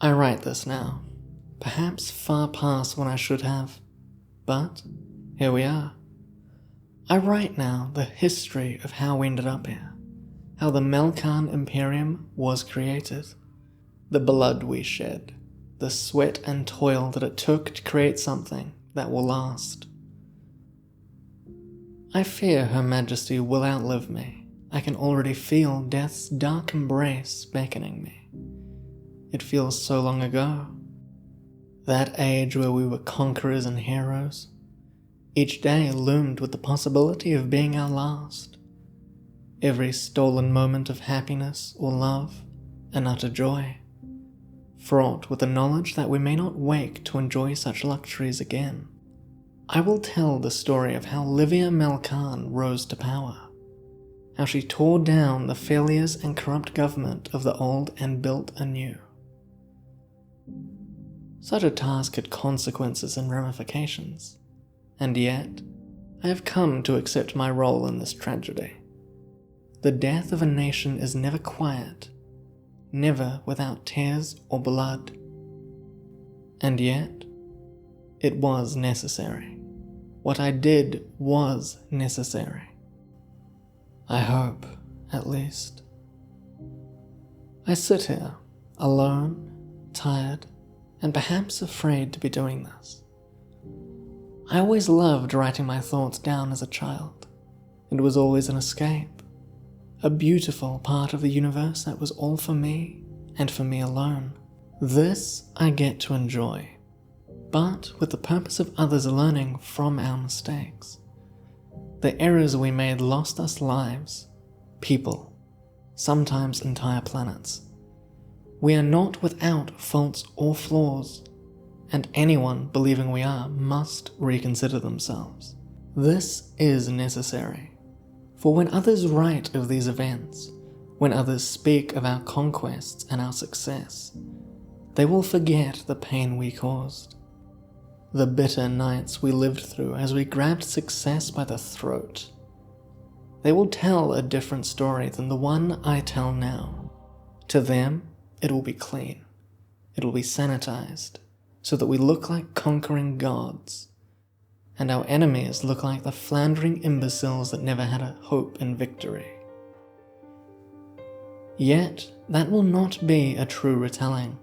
I write this now, perhaps far past when I should have, but here we are. I write now the history of how we ended up here, how the Malcarn Imperium was created, the blood we shed, the sweat and toil that it took to create something that will last. I fear Her Majesty will outlive me. I can already feel death's dark embrace beckoning me. It feels so long ago. That age where we were conquerors and heroes. Each day loomed with the possibility of being our last. Every stolen moment of happiness or love, an utter joy, fraught with the knowledge that we may not wake to enjoy such luxuries again. I will tell the story of how Livia Malcarn rose to power, how she tore down the failures and corrupt government of the old and built anew. Such a task had consequences and ramifications, and yet I have come to accept my role in this tragedy. The death of a nation is never quiet, never without tears or blood. And yet, it was necessary. What I did was necessary. I hope, at least. I sit here, alone, tired, and perhaps afraid to be doing this. I always loved writing my thoughts down as a child. It was always an escape, a beautiful part of the universe that was all for me and for me alone. This I get to enjoy, but with the purpose of others learning from our mistakes. The errors we made lost us lives, people, sometimes entire planets. We are not without faults or flaws, and anyone believing we are must reconsider themselves. This is necessary, for when others write of these events, when others speak of our conquests and our success, they will forget the pain we caused, the bitter nights we lived through as we grabbed success by the throat. They will tell a different story than the one I tell now. To them, it will be clean. It will be sanitized, so that we look like conquering gods, and our enemies look like the floundering imbeciles that never had a hope in victory. Yet, that will not be a true retelling.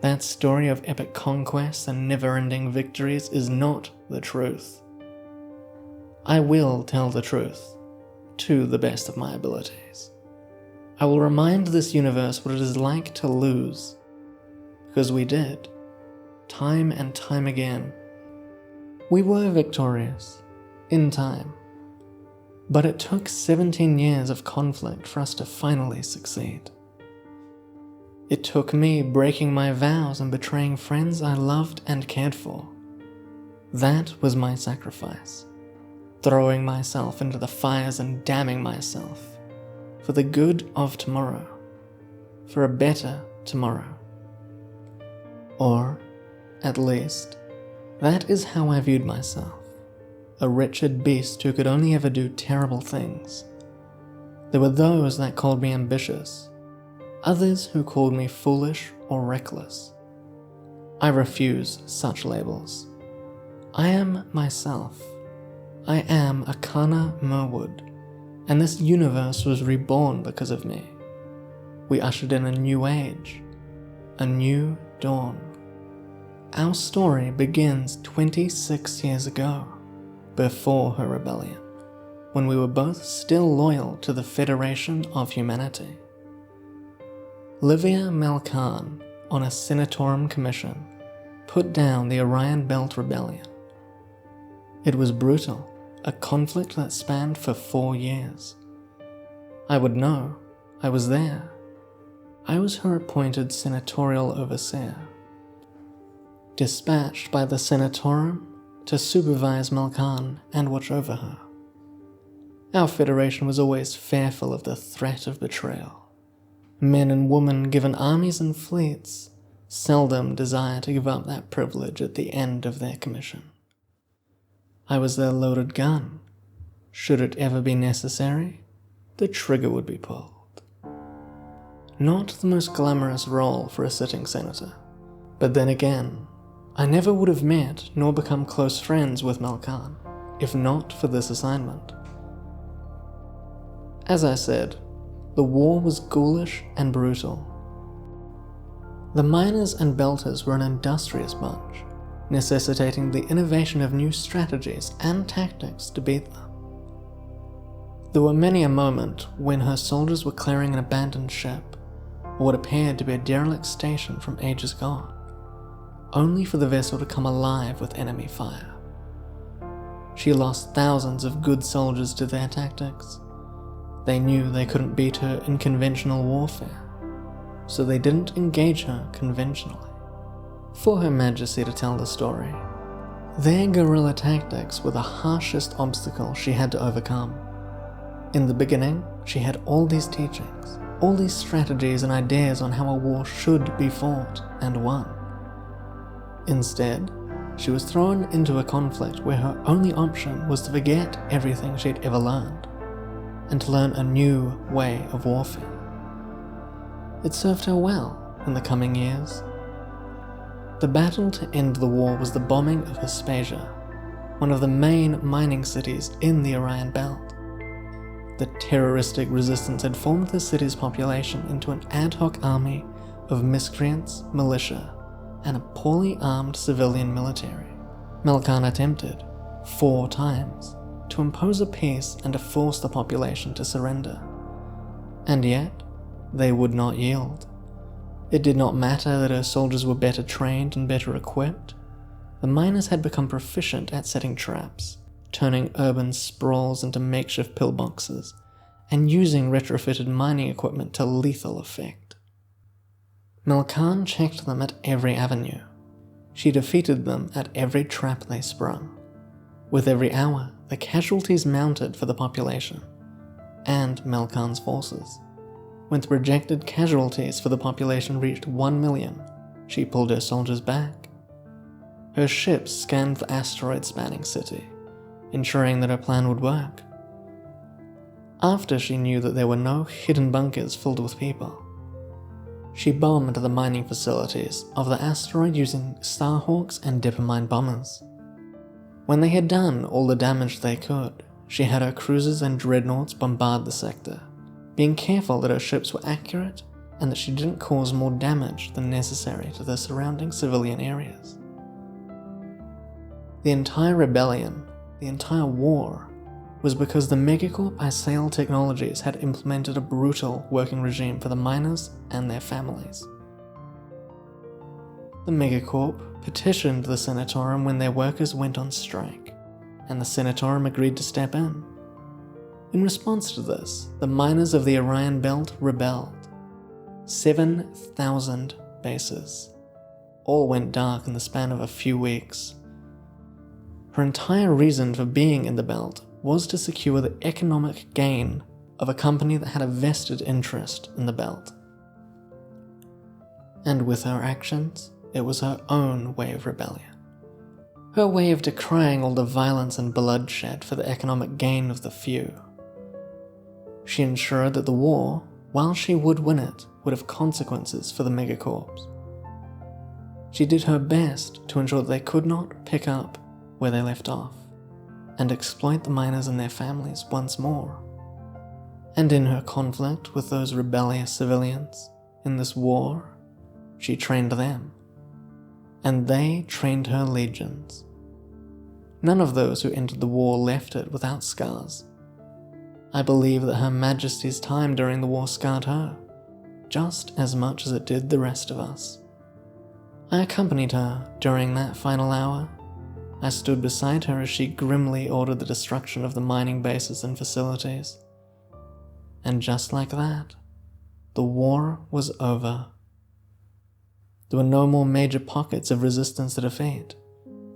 That story of epic conquests and never-ending victories is not the truth. I will tell the truth, to the best of my abilities. I will remind this universe what it is like to lose, because we did, time and time again. We were victorious, in time, but it took 17 years of conflict for us to finally succeed. It took me breaking my vows and betraying friends I loved and cared for. That was my sacrifice, throwing myself into the fires and damning myself, for the good of tomorrow, for a better tomorrow. Or, at least, that is how I viewed myself, a wretched beast who could only ever do terrible things. There were those that called me ambitious, others who called me foolish or reckless. I refuse such labels. I am myself. I am Akana Merwood, and this universe was reborn because of me. We ushered in a new age, a new dawn. Our story begins 26 years ago, before her rebellion, when we were both still loyal to the Federation of Humanity. Livia Malcarn, on a Senatorum commission, put down the Orion Belt Rebellion. It was brutal, a conflict that spanned for 4 years. I would know. I was there. I was her appointed senatorial overseer, dispatched by the Senatorum to supervise Malcarn and watch over her. Our federation was always fearful of the threat of betrayal. Men and women given armies and fleets seldom desire to give up that privilege at the end of their commission. I was their loaded gun. Should it ever be necessary, the trigger would be pulled. Not the most glamorous role for a sitting senator. But then again, I never would have met nor become close friends with Malcarn, if not for this assignment. As I said, the war was ghoulish and brutal. The miners and belters were an industrious bunch, necessitating the innovation of new strategies and tactics to beat them. There were many a moment when her soldiers were clearing an abandoned ship, or what appeared to be a derelict station from ages gone, only for the vessel to come alive with enemy fire. She lost thousands of good soldiers to their tactics. They knew they couldn't beat her in conventional warfare, so they didn't engage her conventionally. For Her Majesty to tell the story, their guerrilla tactics were the harshest obstacle she had to overcome. In the beginning, she had all these teachings, all these strategies and ideas on how a war should be fought and won. Instead, she was thrown into a conflict where her only option was to forget everything she'd ever learned, and to learn a new way of warfare. It served her well in the coming years. The battle to end the war was the bombing of Hesperia, one of the main mining cities in the Orion Belt. The terroristic resistance had formed the city's population into an ad hoc army of miscreants, militia, and a poorly armed civilian military. Malcarn attempted, 4 times, to impose a peace and to force the population to surrender. And yet, they would not yield. It did not matter that her soldiers were better trained and better equipped. The miners had become proficient at setting traps, turning urban sprawls into makeshift pillboxes, and using retrofitted mining equipment to lethal effect. Malcarn checked them at every avenue. She defeated them at every trap they sprung. With every hour, the casualties mounted for the population, and Malcarn's forces. When the projected casualties for the population reached 1 million, she pulled her soldiers back. Her ships scanned the asteroid-spanning city, ensuring that her plan would work. After she knew that there were no hidden bunkers filled with people, she bombed the mining facilities of the asteroid using Starhawks and Dippermine bombers. When they had done all the damage they could, she had her cruisers and dreadnoughts bombard the sector, being careful that her ships were accurate and that she didn't cause more damage than necessary to the surrounding civilian areas. The entire rebellion, the entire war, was because the Megacorp Isail Technologies had implemented a brutal working regime for the miners and their families. The Megacorp petitioned the Senatorium when their workers went on strike, and the Senatorium agreed to step in. In response to this, the miners of the Orion Belt rebelled. 7,000 bases. All went dark in the span of a few weeks. Her entire reason for being in the belt was to secure the economic gain of a company that had a vested interest in the belt. And with her actions, it was her own way of rebellion. Her way of decrying all the violence and bloodshed for the economic gain of the few. She ensured that the war, while she would win it, would have consequences for the megacorps. She did her best to ensure that they could not pick up where they left off, and exploit the miners and their families once more. And in her conflict with those rebellious civilians, in this war, she trained them, and they trained her legions. None of those who entered the war left it without scars. I believe that Her Majesty's time during the war scarred her, just as much as it did the rest of us. I accompanied her during that final hour. I stood beside her as she grimly ordered the destruction of the mining bases and facilities. And just like that, the war was over. There were no more major pockets of resistance to defeat,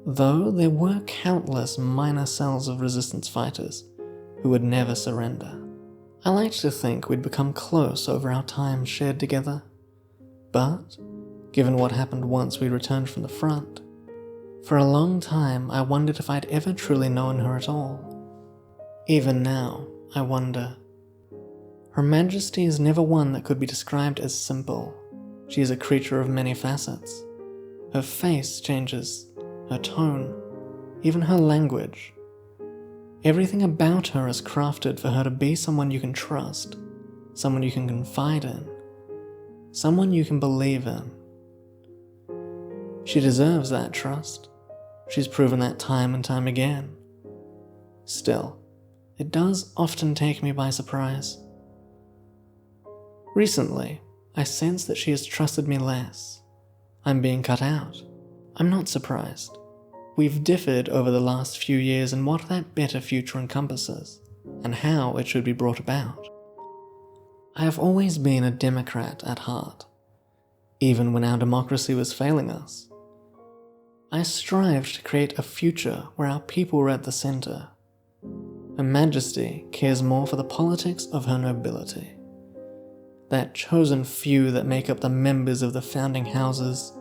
though there were countless minor cells of resistance fighters who would never surrender. I like to think we'd become close over our time shared together, but given what happened once we returned from the front, for a long time I wondered if I'd ever truly known her at all. Even now, I wonder. Her Majesty is never one that could be described as simple. She is a creature of many facets. Her face changes, her tone, even her language. Everything about her is crafted for her to be someone you can trust, someone you can confide in, someone you can believe in. She deserves that trust. She's proven that time and time again. Still, it does often take me by surprise. Recently, I sense that she has trusted me less. I'm being cut out. I'm not surprised. We've differed over the last few years in what that better future encompasses, and how it should be brought about. I have always been a Democrat at heart, even when our democracy was failing us. I strived to create a future where our people were at the center. Her Majesty cares more for the politics of her nobility. That chosen few that make up the members of the founding houses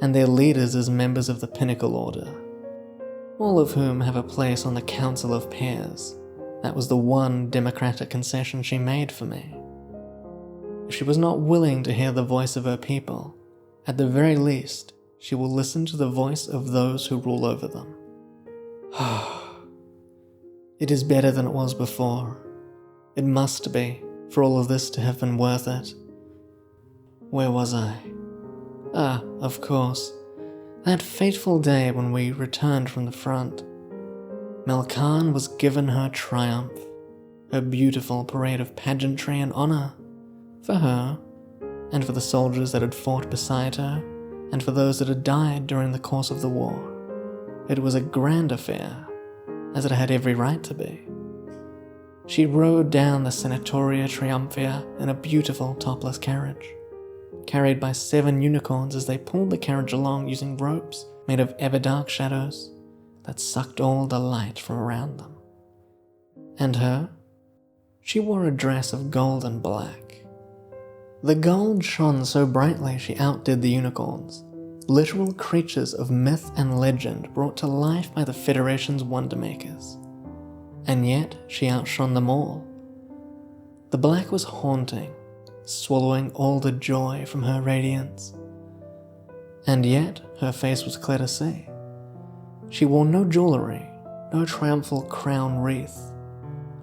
and their leaders as members of the pinnacle order, all of whom have a place on the Council of Peers. That was the one democratic concession she made for me. If she was not willing to hear the voice of her people, at the very least, she will listen to the voice of those who rule over them. It is better than it was before. It must be, for all of this to have been worth it. Where was I? Of course. That fateful day when we returned from the front. Malcarn was given her triumph, her beautiful parade of pageantry and honor, for her, and for the soldiers that had fought beside her, and for those that had died during the course of the war. It was a grand affair, as it had every right to be. She rode down the Senatoria Triumphia in a beautiful topless carriage, carried by 7 unicorns as they pulled the carriage along using ropes made of ever-dark shadows that sucked all the light from around them. And her? She wore a dress of gold and black. The gold shone so brightly she outdid the unicorns, literal creatures of myth and legend brought to life by the Federation's wonder-makers. And yet she outshone them all. The black was haunting, swallowing all the joy from her radiance. And yet her face was clear to see. She wore no jewelry, no triumphal crown wreath,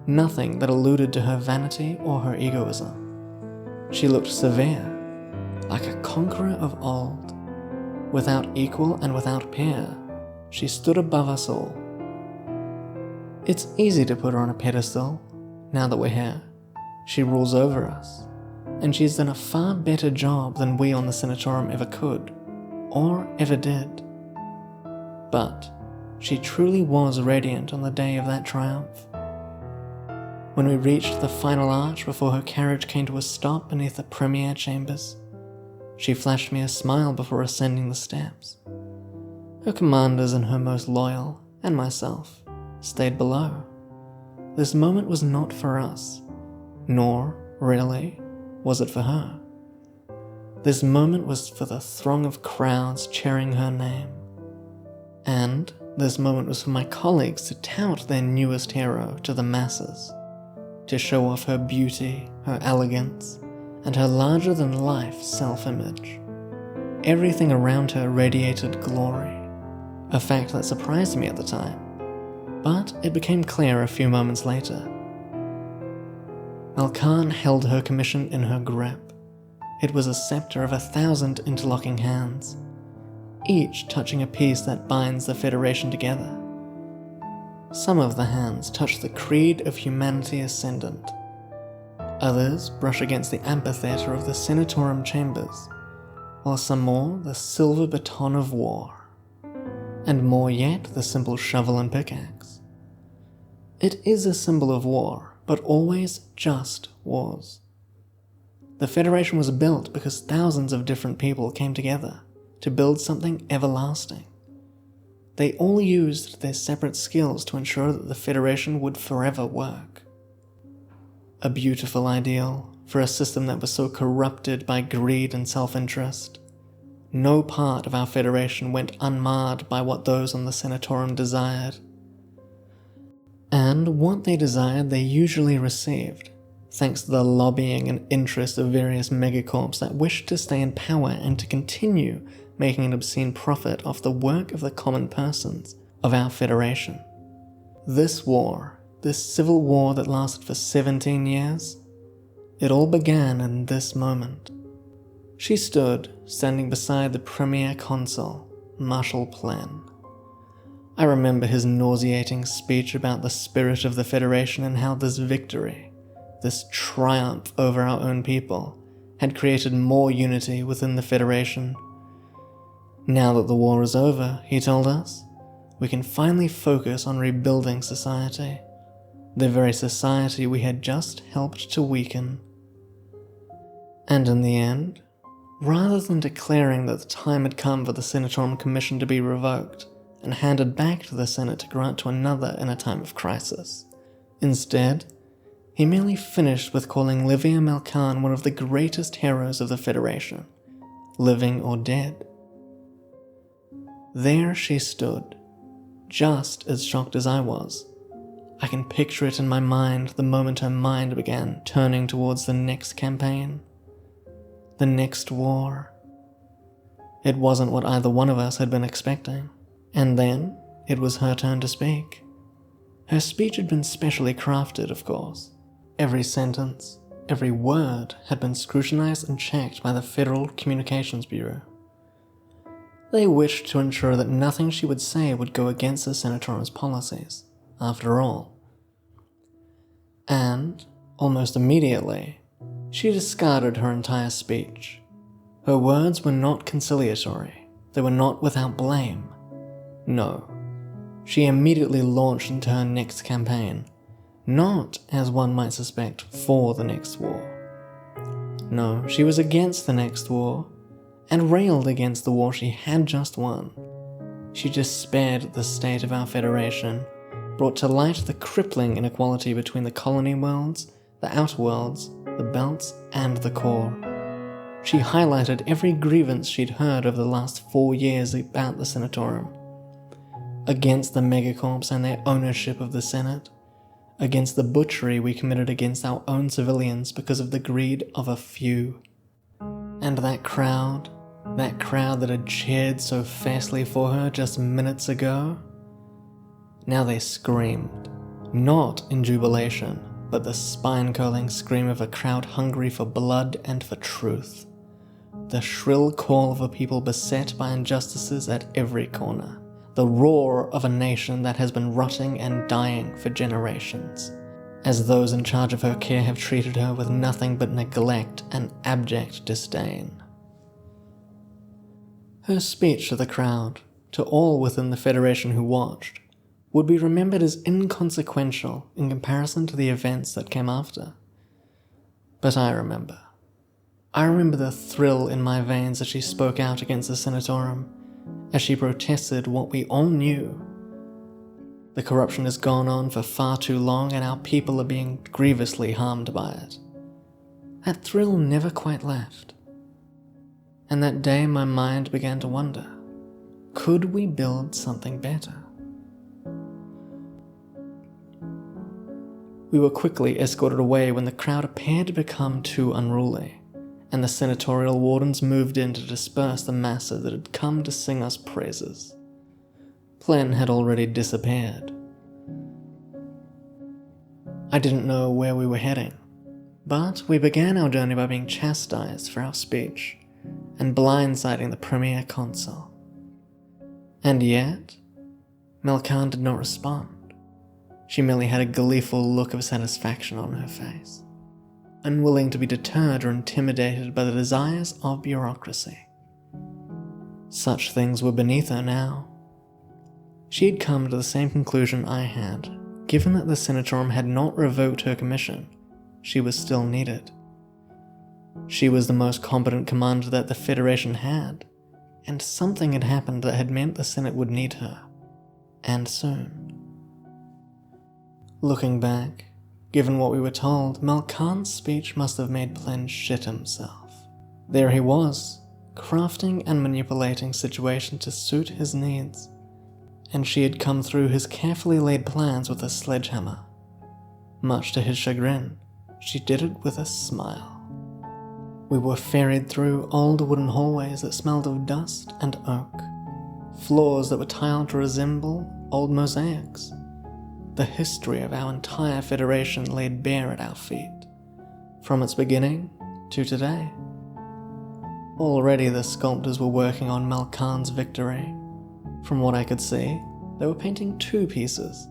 nothing that alluded to her vanity or her egoism. She looked severe, like a conqueror of old. Without equal and without peer, she stood above us all. It's easy to put her on a pedestal, now that we're here. She rules over us, and she's done a far better job than we on the Senatorium ever could, or ever did. But she truly was radiant on the day of that triumph. When we reached the final arch before her carriage came to a stop beneath the premier chambers, she flashed me a smile before ascending the steps. Her commanders and her most loyal, and myself, stayed below. This moment was not for us, nor, really, was it for her. This moment was for the throng of crowds cheering her name. And this moment was for my colleagues to tout their newest hero to the masses, to show off her beauty, her elegance, and her larger-than-life self-image. Everything around her radiated glory, a fact that surprised me at the time, but it became clear a few moments later. Malcarn held her commission in her grip. It was a scepter of 1,000 interlocking hands, each touching a piece that binds the Federation together. Some of the hands touch the creed of humanity ascendant. Others brush against the amphitheater of the Senatorium chambers, while some more the silver baton of war, and more yet the simple shovel and pickaxe. It is a symbol of war, but always just wars. The Federation was built because thousands of different people came together to build something everlasting. They all used their separate skills to ensure that the Federation would forever work. A beautiful ideal for a system that was so corrupted by greed and self-interest. No part of our Federation went unmarred by what those on the Senatorium desired. And what they desired they usually received, thanks to the lobbying and interest of various megacorps that wished to stay in power and to continue making an obscene profit off the work of the common persons of our Federation. This war, this civil war that lasted for 17 years, it all began in this moment. She stood, standing beside the Premier Consul, Marshal Plen. I remember his nauseating speech about the spirit of the Federation and how this victory, this triumph over our own people, had created more unity within the Federation. Now that the war is over, he told us, we can finally focus on rebuilding society, the very society we had just helped to weaken. And in the end, rather than declaring that the time had come for the Senatorum Commission to be revoked and handed back to the Senate to grant to another in a time of crisis, instead, he merely finished with calling Livia Malcarn one of the greatest heroes of the Federation, living or dead. There she stood, just as shocked as I was. I can picture it in my mind the moment her mind began turning towards the next campaign, the next war. It wasn't what either one of us had been expecting. And then, it was her turn to speak. Her speech had been specially crafted, of course. Every sentence, every word had been scrutinized and checked by the Federal Communications Bureau. They wished to ensure that nothing she would say would go against the Senatorum's policies, after all. And, almost immediately, she discarded her entire speech. Her words were not conciliatory. They were not without blame. No, she immediately launched into her next campaign, not, as one might suspect, for the next war. No, she was against the next war, and railed against the war she had just won. She despaired at the state of our Federation, brought to light the crippling inequality between the colony worlds, the outer worlds, the belts, and the core. She highlighted every grievance she'd heard over the last 4 years about the Senatorum. Against the megacorps and their ownership of the Senate, against the butchery we committed against our own civilians because of the greed of a few. And that crowd that had cheered so fiercely for her just minutes ago, now they screamed, not in jubilation, but the spine-curling scream of a crowd hungry for blood and for truth. The shrill call of a people beset by injustices at every corner. The roar of a nation that has been rotting and dying for generations, as those in charge of her care have treated her with nothing but neglect and abject disdain. Her speech to the crowd, to all within the Federation who watched, would be remembered as inconsequential in comparison to the events that came after. But I remember. I remember the thrill in my veins as she spoke out against the Senatorum, as she protested what we all knew. The corruption has gone on for far too long and our people are being grievously harmed by it. That thrill never quite left. And that day my mind began to wonder, could we build something better? We were quickly escorted away when the crowd appeared to become too unruly, and the senatorial wardens moved in to disperse the masses that had come to sing us praises. Plen had already disappeared. I didn't know where we were heading, but we began our journey by being chastised for our speech and blindsiding the Premier Consul. And yet, Malcarn did not respond. She merely had a gleeful look of satisfaction on her face, unwilling to be deterred or intimidated by the desires of bureaucracy. Such things were beneath her now. She had come to the same conclusion I had. Given that the Senatorum had not revoked her commission, she was still needed. She was the most competent commander that the Federation had, and something had happened that had meant the Senate would need her, and soon. Looking back, given what we were told, Malcarn's speech must have made Plen shit himself. There he was, crafting and manipulating situations to suit his needs, and she had come through his carefully laid plans with a sledgehammer. Much to his chagrin, she did it with a smile. We were ferried through old wooden hallways that smelled of dust and oak, floors that were tiled to resemble old mosaics. The history of our entire Federation laid bare at our feet, from its beginning to today. Already the sculptors were working on Malcarn's victory. From what I could see, they were painting 2 pieces.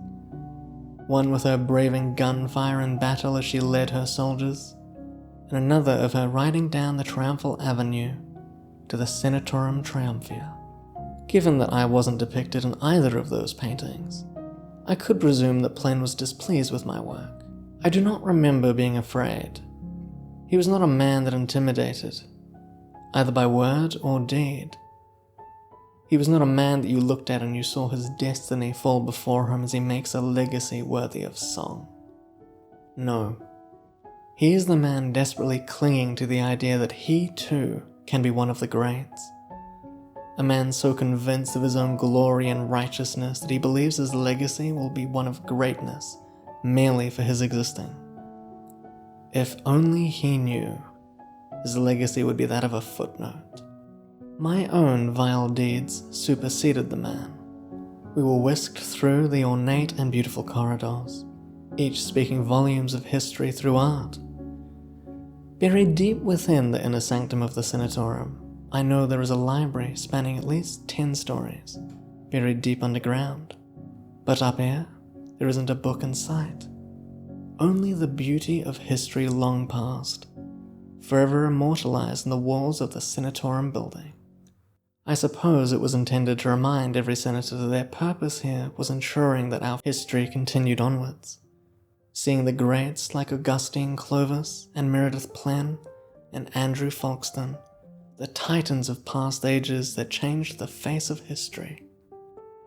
One with her braving gunfire in battle as she led her soldiers, and another of her riding down the triumphal avenue to the Senatorum Triumphia. Given that I wasn't depicted in either of those paintings, I could presume that Plen was displeased with my work. I do not remember being afraid. He was not a man that intimidated, either by word or deed. He was not a man that you looked at and you saw his destiny fall before him as he makes a legacy worthy of song. No. He is the man desperately clinging to the idea that he too can be one of the greats. A man so convinced of his own glory and righteousness that he believes his legacy will be one of greatness merely for his existing. If only he knew, his legacy would be that of a footnote. My own vile deeds superseded the man. We were whisked through the ornate and beautiful corridors, each speaking volumes of history through art. Buried deep within the inner sanctum of the Senatorum, I know there is a library spanning at least 10 stories, buried deep underground. But up here, there isn't a book in sight. Only the beauty of history long past, forever immortalized in the walls of the Senatorum building. I suppose it was intended to remind every senator that their purpose here was ensuring that our history continued onwards, seeing the greats like Augustine Clovis and Meredith Plen and Andrew Folkston, the titans of past ages that changed the face of history.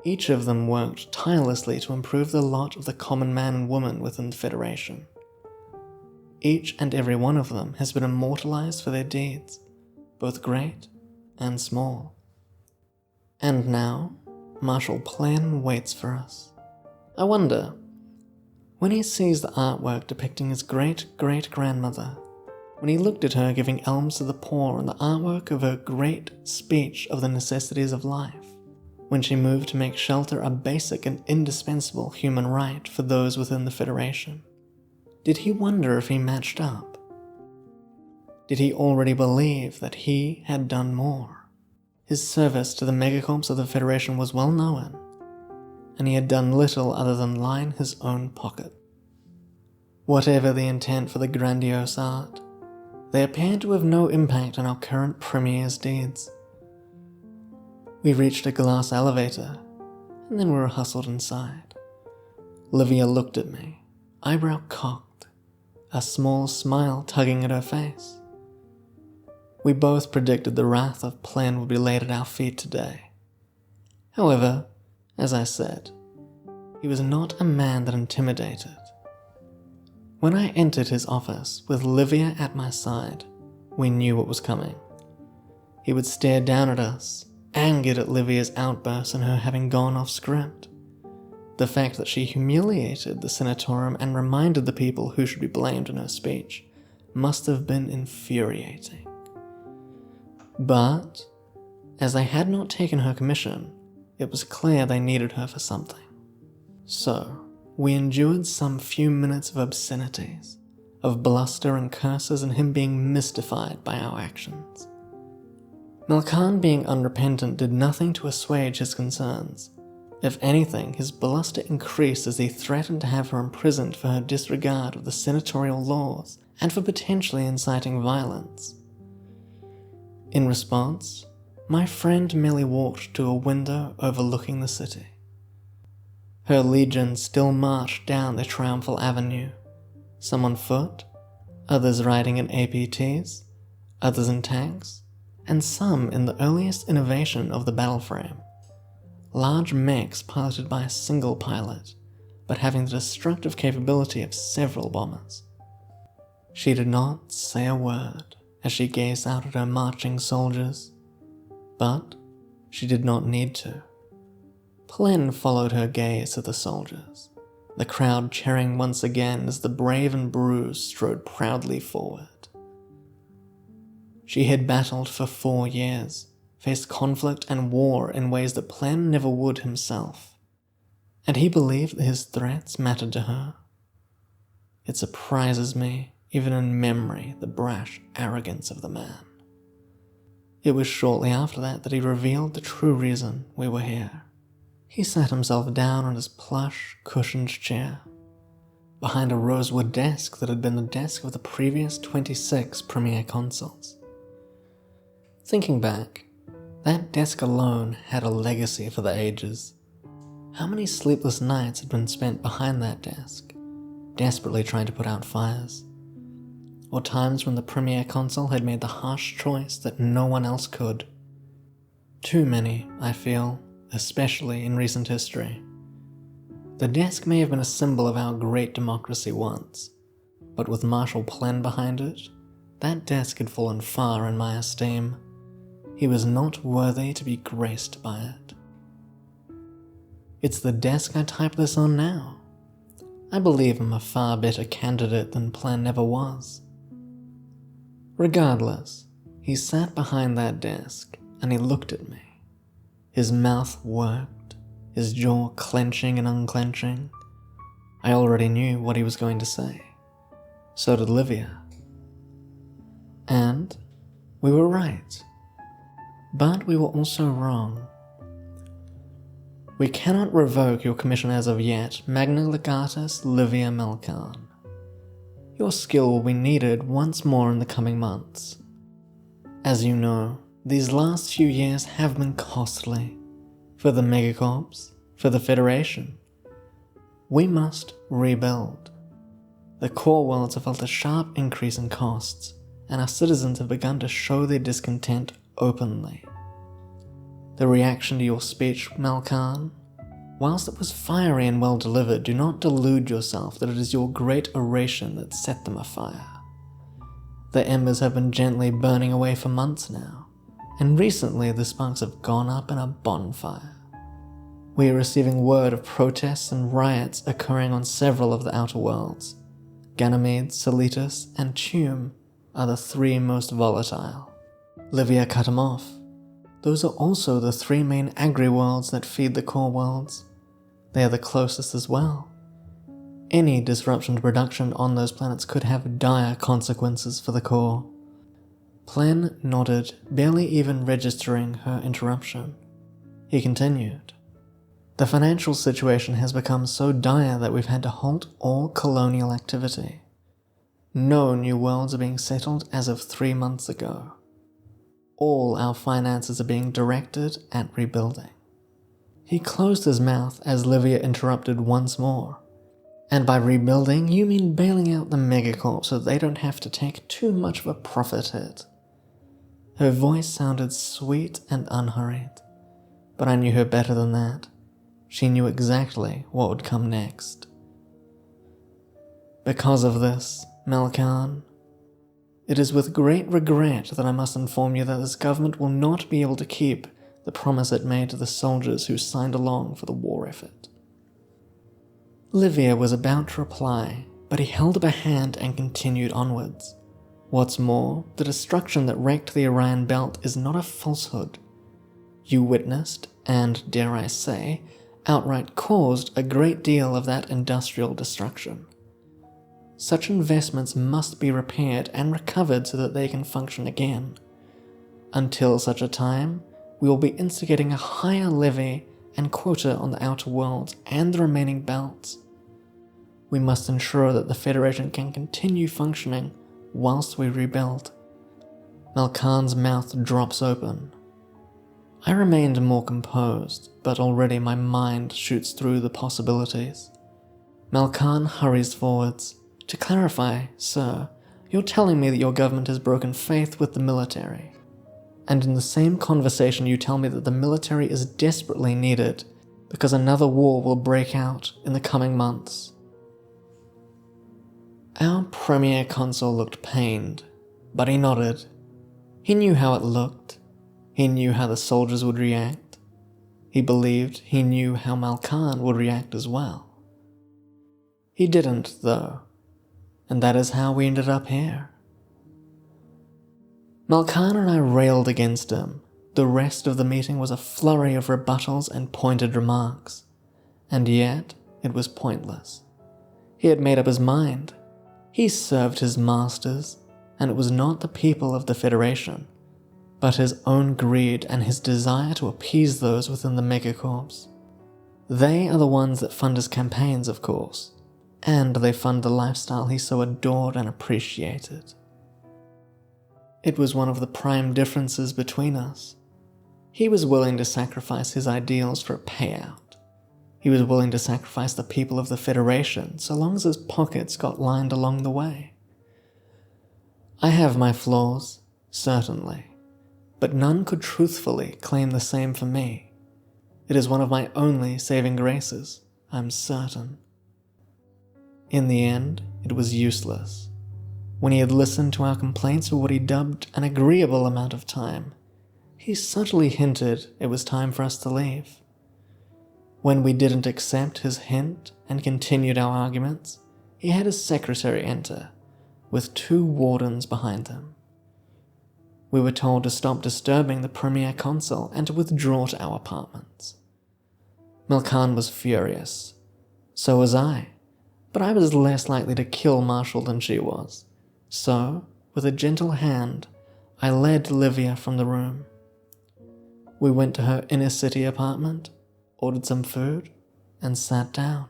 Each of them worked tirelessly to improve the lot of the common man and woman within the Federation. Each and every one of them has been immortalized for their deeds, both great and small. And now, Marshal Plen waits for us. I wonder, when he sees the artwork depicting his great-great-grandmother, when he looked at her giving alms to the poor and the artwork of her great speech of the necessities of life, when she moved to make shelter a basic and indispensable human right for those within the Federation, did he wonder if he matched up? Did he already believe that he had done more? His service to the megacorps of the Federation was well known, and he had done little other than line his own pocket. Whatever the intent for the grandiose art, they appeared to have no impact on our current Premier's deeds. We reached a glass elevator, and then we were hustled inside. Livia looked at me, eyebrow cocked, a small smile tugging at her face. We both predicted the wrath of Plen would be laid at our feet today. However, as I said, he was not a man that intimidated. When I entered his office with Livia at my side, we knew what was coming. He would stare down at us, angered at Livia's outburst and her having gone off script. The fact that she humiliated the Senatorum and reminded the people who should be blamed in her speech must have been infuriating. But, as they had not taken her commission, it was clear they needed her for something. So, we endured some few minutes of obscenities, of bluster and curses and him being mystified by our actions. Malcarn being unrepentant did nothing to assuage his concerns. If anything, his bluster increased as he threatened to have her imprisoned for her disregard of the senatorial laws and for potentially inciting violence. In response, my friend merely walked to a window overlooking the city. Her legions still marched down the triumphal avenue, some on foot, others riding in APTs, others in tanks, and some in the earliest innovation of the battle frame, large mechs piloted by a single pilot, but having the destructive capability of several bombers. She did not say a word as she gazed out at her marching soldiers, but she did not need to. Plen followed her gaze to the soldiers, the crowd cheering once again as the brave and bruised strode proudly forward. She had battled for 4 years, faced conflict and war in ways that Plan never would himself, and he believed that his threats mattered to her. It surprises me, even in memory, the brash arrogance of the man. It was shortly after that he revealed the true reason we were here. He sat himself down on his plush, cushioned chair, behind a rosewood desk that had been the desk of the previous 26 Premier Consuls. Thinking back, that desk alone had a legacy for the ages. How many sleepless nights had been spent behind that desk, desperately trying to put out fires? Or times when the Premier Consul had made the harsh choice that no one else could. Too many, I feel, especially in recent history. The desk may have been a symbol of our great democracy once, but with Marshal Plan behind it, that desk had fallen far in my esteem. He was not worthy to be graced by it. It's the desk I type this on now. I believe I'm a far better candidate than Plan never was. Regardless, he sat behind that desk and he looked at me. His mouth worked, his jaw clenching and unclenching. I already knew what he was going to say. So did Livia. And we were right. But we were also wrong. We cannot revoke your commission as of yet, Magna Legatus Livia Malcarn. Your skill will be needed once more in the coming months. As you know, these last few years have been costly. For the Megacorps, for the Federation. We must rebuild. The core worlds have felt a sharp increase in costs, and our citizens have begun to show their discontent openly. The reaction to your speech, Malcarn, whilst it was fiery and well delivered, do not delude yourself that it is your great oration that set them afire. The embers have been gently burning away for months now, and recently the sparks have gone up in a bonfire. We are receiving word of protests and riots occurring on several of the outer worlds. Ganymede, Solitus, and Tume are the 3 most volatile. Livia cut him off. Those are also the 3 main agri-worlds that feed the core worlds. They are the closest as well. Any disruption to production on those planets could have dire consequences for the core. Plan nodded, barely even registering her interruption. He continued. The financial situation has become so dire that we've had to halt all colonial activity. No new worlds are being settled as of 3 months ago. All our finances are being directed at rebuilding. He closed his mouth as Livia interrupted once more. And by rebuilding, you mean bailing out the Megacorps so they don't have to take too much of a profit hit. Her voice sounded sweet and unhurried, but I knew her better than that. She knew exactly what would come next. Because of this, Malcarn, it is with great regret that I must inform you that this government will not be able to keep the promise it made to the soldiers who signed along for the war effort. Livia was about to reply, but he held up a hand and continued onwards. What's more, the destruction that wrecked the Orion Belt is not a falsehood. You witnessed, and dare I say, outright caused a great deal of that industrial destruction. Such investments must be repaired and recovered so that they can function again. Until such a time, we will be instigating a higher levy and quota on the outer worlds and the remaining belts. We must ensure that the Federation can continue functioning whilst we rebuild. Malcarn's mouth drops open. I remained more composed, but already my mind shoots through the possibilities. Malcarn hurries forwards. To clarify, sir, you're telling me that your government has broken faith with the military. And in the same conversation you tell me that the military is desperately needed because another war will break out in the coming months. Our Premier Consul looked pained, but he nodded. He knew how it looked. He knew how the soldiers would react. He believed he knew how Malcarn would react as well. He didn't, though, and that is how we ended up here. Malcarn and I railed against him. The rest of the meeting was a flurry of rebuttals and pointed remarks, and yet it was pointless. He had made up his mind. He served his masters, and it was not the people of the Federation, but his own greed and his desire to appease those within the megacorps. They are the ones that fund his campaigns, of course, and they fund the lifestyle he so adored and appreciated. It was one of the prime differences between us. He was willing to sacrifice his ideals for a payout. He was willing to sacrifice the people of the Federation so long as his pockets got lined along the way. I have my flaws, certainly, but none could truthfully claim the same for me. It is one of my only saving graces, I'm certain. In the end, it was useless. When he had listened to our complaints for what he dubbed an agreeable amount of time, he subtly hinted it was time for us to leave. When we didn't accept his hint and continued our arguments, he had his secretary enter, with 2 wardens behind him. We were told to stop disturbing the Premier Consul and to withdraw to our apartments. Malcarn was furious. So was I, but I was less likely to kill Marshall than she was. So, with a gentle hand, I led Livia from the room. We went to her inner-city apartment, ordered some food, and sat down.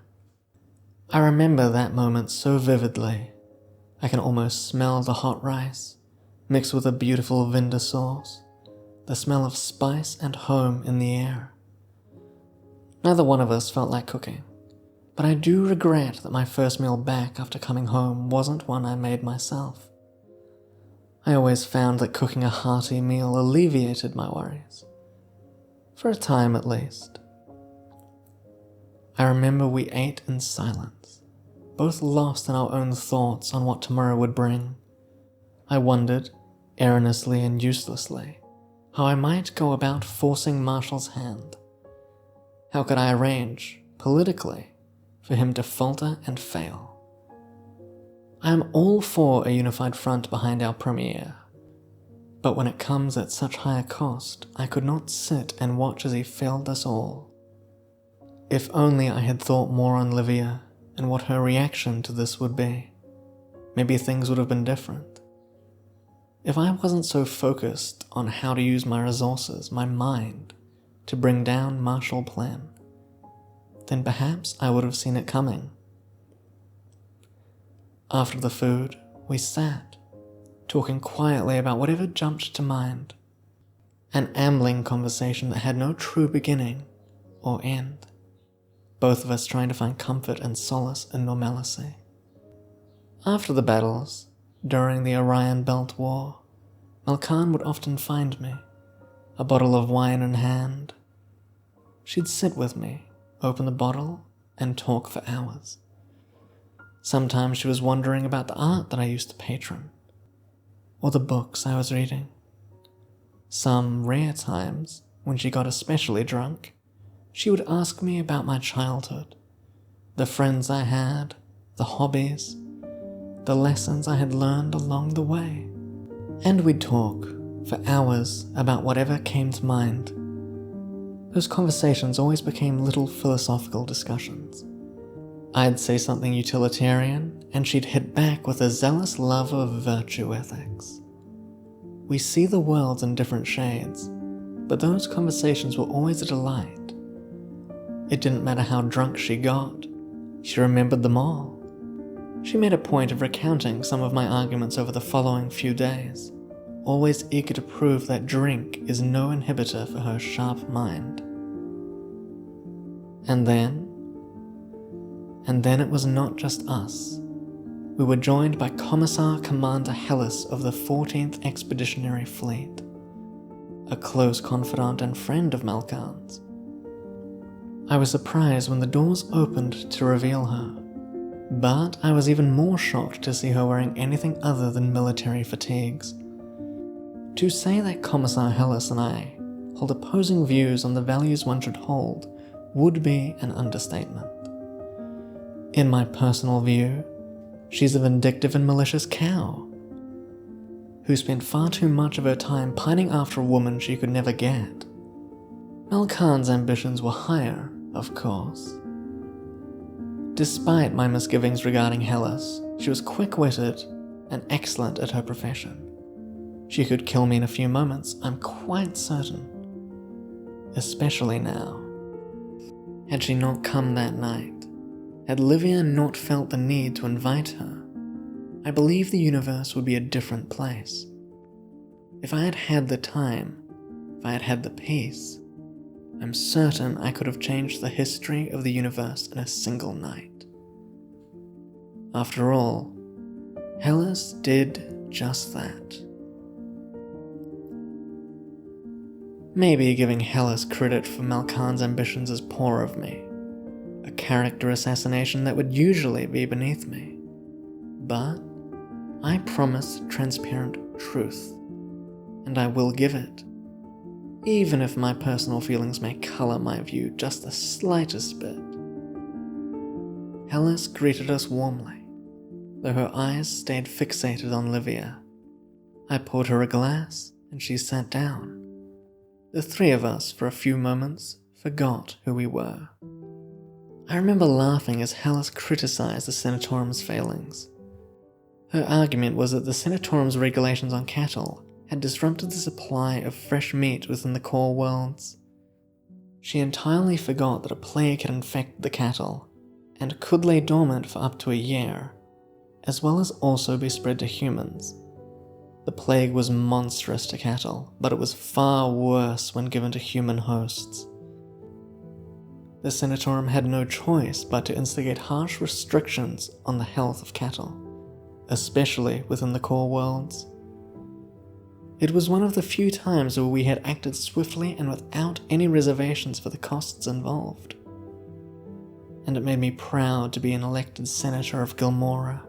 I remember that moment so vividly. I can almost smell the hot rice, mixed with a beautiful Vinda sauce, the smell of spice and home in the air. Neither one of us felt like cooking, but I do regret that my first meal back after coming home wasn't one I made myself. I always found that cooking a hearty meal alleviated my worries. For a time at least. I remember we ate in silence, both lost in our own thoughts on what tomorrow would bring. I wondered, erroneously and uselessly, how I might go about forcing Marshall's hand. How could I arrange, politically, for him to falter and fail? I am all for a unified front behind our Premier, but when it comes at such high a cost, I could not sit and watch as he failed us all. If only I had thought more on Livia and what her reaction to this would be, maybe things would have been different. If I wasn't so focused on how to use my resources, my mind, to bring down Marshall Plan, then perhaps I would have seen it coming. After the food, we sat, talking quietly about whatever jumped to mind, an ambling conversation that had no true beginning or end, both of us trying to find comfort and solace in normalcy. After the battles, during the Orion Belt War, Malcarn would often find me, a bottle of wine in hand. She'd sit with me, open the bottle, and talk for hours. Sometimes she was wondering about the art that I used to patron, or the books I was reading. Some rare times, when she got especially drunk, she would ask me about my childhood, the friends I had, the hobbies, the lessons I had learned along the way. And we'd talk for hours about whatever came to mind. Those conversations always became little philosophical discussions. I'd say something utilitarian, and she'd hit back with a zealous love of virtue ethics. We see the world in different shades, but those conversations were always a delight. It didn't matter how drunk she got, she remembered them all. She made a point of recounting some of my arguments over the following few days, always eager to prove that drink is no inhibitor for her sharp mind. And then it was not just us. We were joined by Commissar Commander Hellas of the 14th Expeditionary Fleet, a close confidant and friend of Malcarn's. I was surprised when the doors opened to reveal her, but I was even more shocked to see her wearing anything other than military fatigues. To say that Commissar Hellas and I hold opposing views on the values one should hold would be an understatement. In my personal view, she's a vindictive and malicious cow who spent far too much of her time pining after a woman she could never get. Malcarn's ambitions were higher, of course. Despite my misgivings regarding Hellas, she was quick-witted and excellent at her profession. She could kill me in a few moments, I'm quite certain. Especially now. Had she not come that night, had Livia not felt the need to invite her, I believe the universe would be a different place. If I had had the time, if I had had the peace, I'm certain I could have changed the history of the universe in a single night. After all, Hellas did just that. Maybe giving Hellas credit for Malcarn's ambitions is poor of me, a character assassination that would usually be beneath me. But I promise transparent truth, and I will give it, even if my personal feelings may colour my view just the slightest bit. Hellas greeted us warmly, though her eyes stayed fixated on Livia. I poured her a glass, and she sat down. The three of us, for a few moments, forgot who we were. I remember laughing as Hellas criticised the Senatorum's failings. Her argument was that the Senatorum's regulations on cattle had disrupted the supply of fresh meat within the core worlds. She entirely forgot that a plague had infected the cattle, and could lay dormant for up to a year, as well as also be spread to humans. The plague was monstrous to cattle, but it was far worse when given to human hosts. The Senatorum had no choice but to instigate harsh restrictions on the health of cattle, especially within the core worlds. It was one of the few times where we had acted swiftly and without any reservations for the costs involved. And it made me proud to be an elected senator of Gilmora.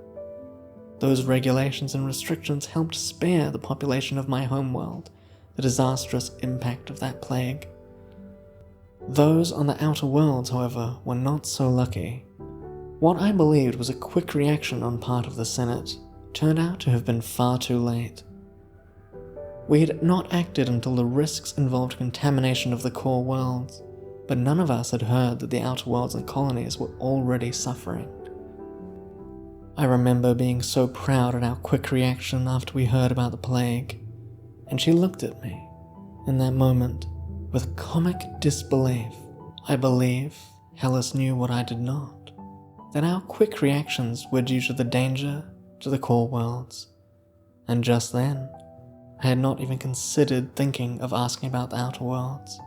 Those regulations and restrictions helped spare the population of my homeworld the disastrous impact of that plague. Those on the outer worlds, however, were not so lucky. What I believed was a quick reaction on part of the Senate turned out to have been far too late. We had not acted until the risks involved contamination of the core worlds, but none of us had heard that the outer worlds and colonies were already suffering. I remember being so proud at our quick reaction after we heard about the plague, and she looked at me, in that moment, with comic disbelief. I believe Hellas knew what I did not, that our quick reactions were due to the danger to the core worlds, and just then, I had not even considered thinking of asking about the outer worlds.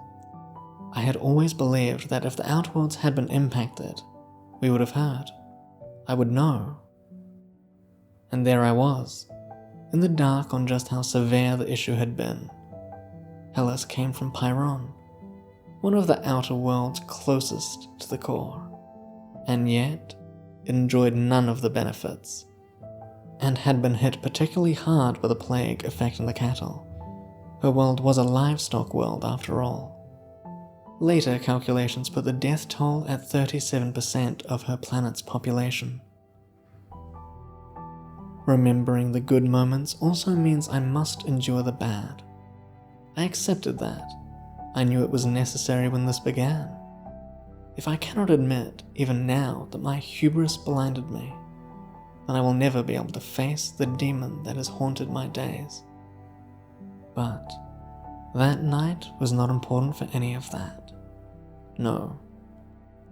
I had always believed that if the outer worlds had been impacted, we would have heard. I would know. And there I was, in the dark on just how severe the issue had been. Hellas came from Pyron, one of the outer worlds closest to the core, and yet it enjoyed none of the benefits, and had been hit particularly hard by the plague affecting the cattle. Her world was a livestock world after all. Later calculations put the death toll at 37% of her planet's population. Remembering the good moments also means I must endure the bad. I accepted that. I knew it was necessary when this began. If I cannot admit, even now, that my hubris blinded me, then I will never be able to face the demon that has haunted my days. But that night was not important for any of that. No.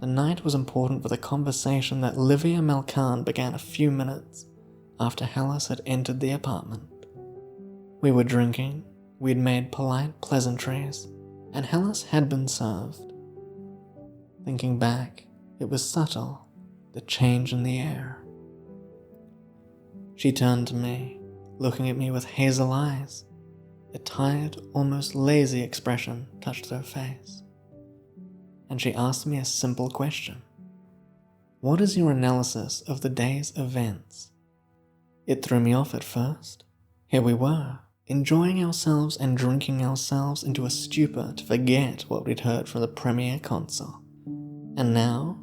The night was important for the conversation that Livia Malcarn began a few minutes after Hellas had entered the apartment. We were drinking, we'd made polite pleasantries, and Hellas had been served. Thinking back, it was subtle, the change in the air. She turned to me, looking at me with hazel eyes. A tired, almost lazy expression touched her face. And she asked me a simple question. What is your analysis of the day's events? It threw me off at first. Here we were, enjoying ourselves and drinking ourselves into a stupor to forget what we'd heard from the Premier Consul. And now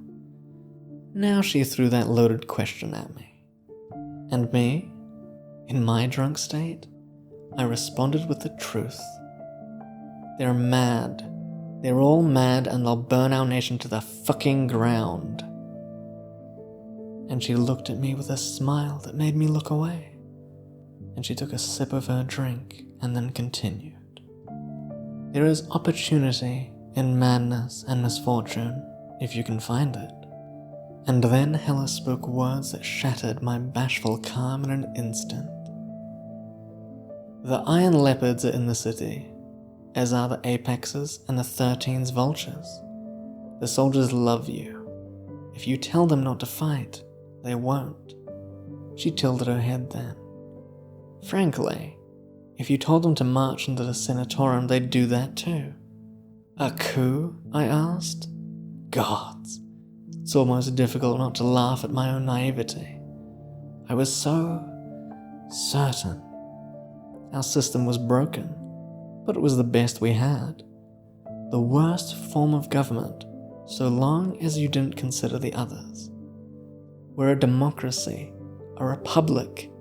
Now she threw that loaded question at me. And me, in my drunk state, I responded with the truth. They're mad. They're all mad, and they'll burn our nation to the fucking ground. And she looked at me with a smile that made me look away. And she took a sip of her drink and then continued. There is opportunity in madness and misfortune, if you can find it. And then Hella spoke words that shattered my bashful calm in an instant. The Iron Leopards are in the city, as are the Apexes and the 13's vultures. The soldiers love you. If you tell them not to fight, they won't. She tilted her head then. Frankly, if you told them to march into the Senatorium, they'd do that too. A coup? I asked. Gods. It's almost difficult not to laugh at my own naivety. I was so certain. Our system was broken, but it was the best we had. The worst form of government, so long as you didn't consider the others. We're a democracy, a republic.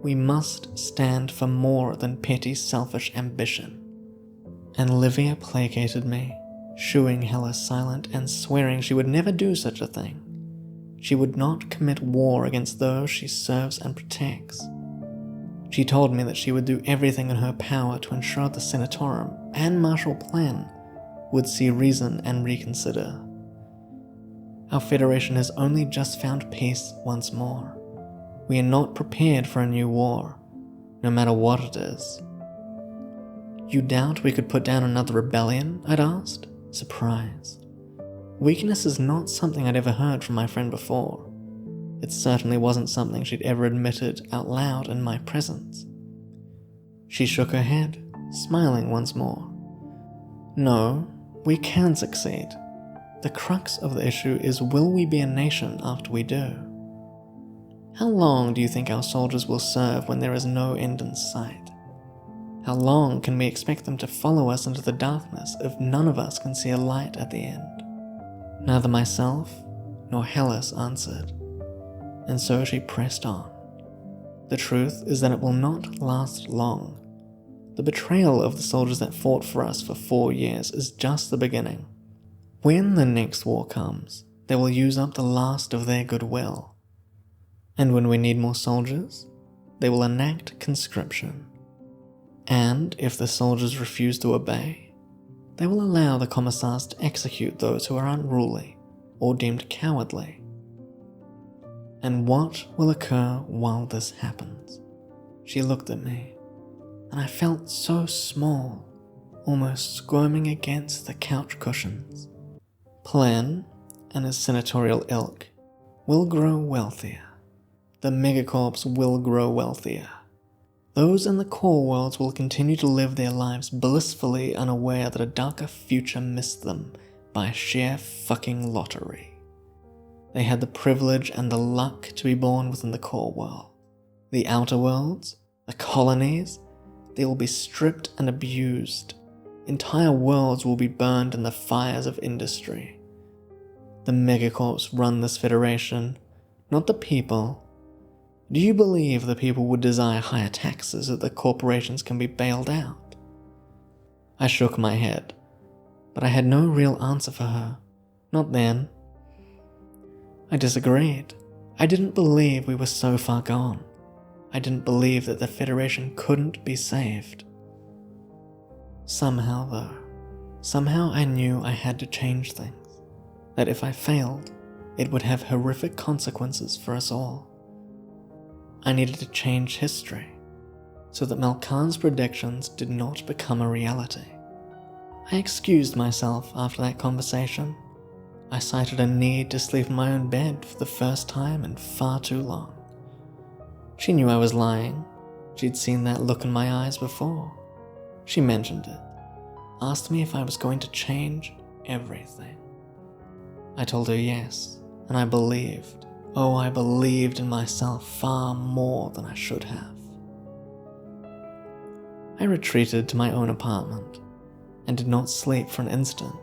We must stand for more than petty selfish ambition. And Livia placated me, shooing Hella silent and swearing she would never do such a thing. She would not commit war against those she serves and protects. She told me that she would do everything in her power to ensure the Senatorium and Marshall Plan would see reason and reconsider. Our Federation has only just found peace once more. We are not prepared for a new war, no matter what it is. You doubt we could put down another rebellion? I'd asked, surprised. Weakness is not something I'd ever heard from my friend before. It certainly wasn't something she'd ever admitted out loud in my presence. She shook her head, smiling once more. No, we can succeed. The crux of the issue is, will we be a nation after we do? How long do you think our soldiers will serve when there is no end in sight? How long can we expect them to follow us into the darkness if none of us can see a light at the end? Neither myself nor Hellas answered, and so she pressed on. The truth is that it will not last long. The betrayal of the soldiers that fought for us for 4 years is just the beginning. When the next war comes, they will use up the last of their goodwill. And when we need more soldiers, they will enact conscription. And if the soldiers refuse to obey, they will allow the commissars to execute those who are unruly or deemed cowardly. And what will occur while this happens? She looked at me, and I felt so small, almost squirming against the couch cushions. Plan and his senatorial ilk will grow wealthier. The megacorps will grow wealthier. Those in the core worlds will continue to live their lives blissfully unaware that a darker future missed them by sheer fucking lottery. They had the privilege and the luck to be born within the core world. The outer worlds, the colonies, they will be stripped and abused. Entire worlds will be burned in the fires of industry. The megacorps run this federation, not the people. Do you believe the people would desire higher taxes so that the corporations can be bailed out? I shook my head, but I had no real answer for her. Not then. I disagreed. I didn't believe we were so far gone. I didn't believe that the Federation couldn't be saved. Somehow I knew I had to change things. That if I failed, it would have horrific consequences for us all. I needed to change history, so that Malcarn's predictions did not become a reality. I excused myself after that conversation. I cited a need to sleep in my own bed for the first time in far too long. She knew I was lying. She'd seen that look in my eyes before. She mentioned it, asked me if I was going to change everything. I told her yes, and I believed. Oh, I believed in myself far more than I should have. I retreated to my own apartment and did not sleep for an instant.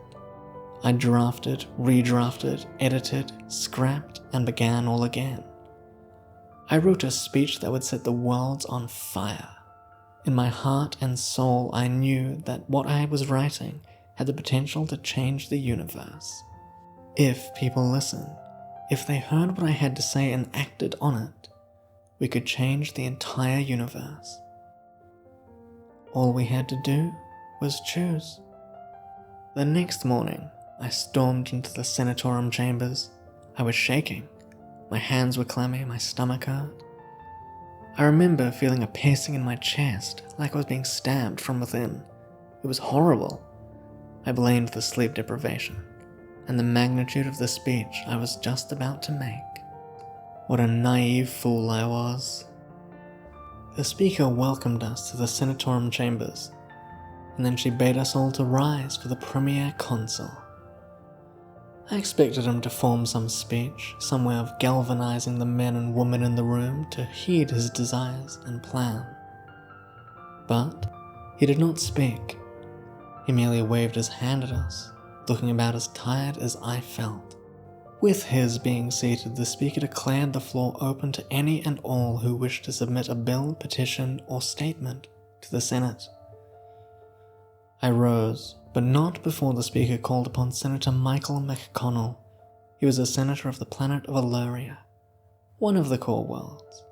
I drafted, redrafted, edited, scrapped, and began all again. I wrote a speech that would set the world on fire. In my heart and soul, I knew that what I was writing had the potential to change the universe. If people listened, if they heard what I had to say and acted on it, we could change the entire universe. All we had to do was choose. The next morning, I stormed into the senatorium chambers. I was shaking. My hands were clammy, my stomach hurt. I remember feeling a piercing in my chest, like I was being stabbed from within. It was horrible. I blamed the sleep deprivation and the magnitude of the speech I was just about to make. What a naive fool I was. The speaker welcomed us to the senatorium chambers, and then she bade us all to rise for the premier consul. I expected him to form some speech, some way of galvanizing the men and women in the room to heed his desires and plan. But he did not speak. He merely waved his hand at us, looking about as tired as I felt. With his being seated, the speaker declared the floor open to any and all who wished to submit a bill, petition, or statement to the Senate. I rose, but not before the speaker called upon Senator Michael McConnell. He was a senator of the planet of Illyria, one of the core worlds.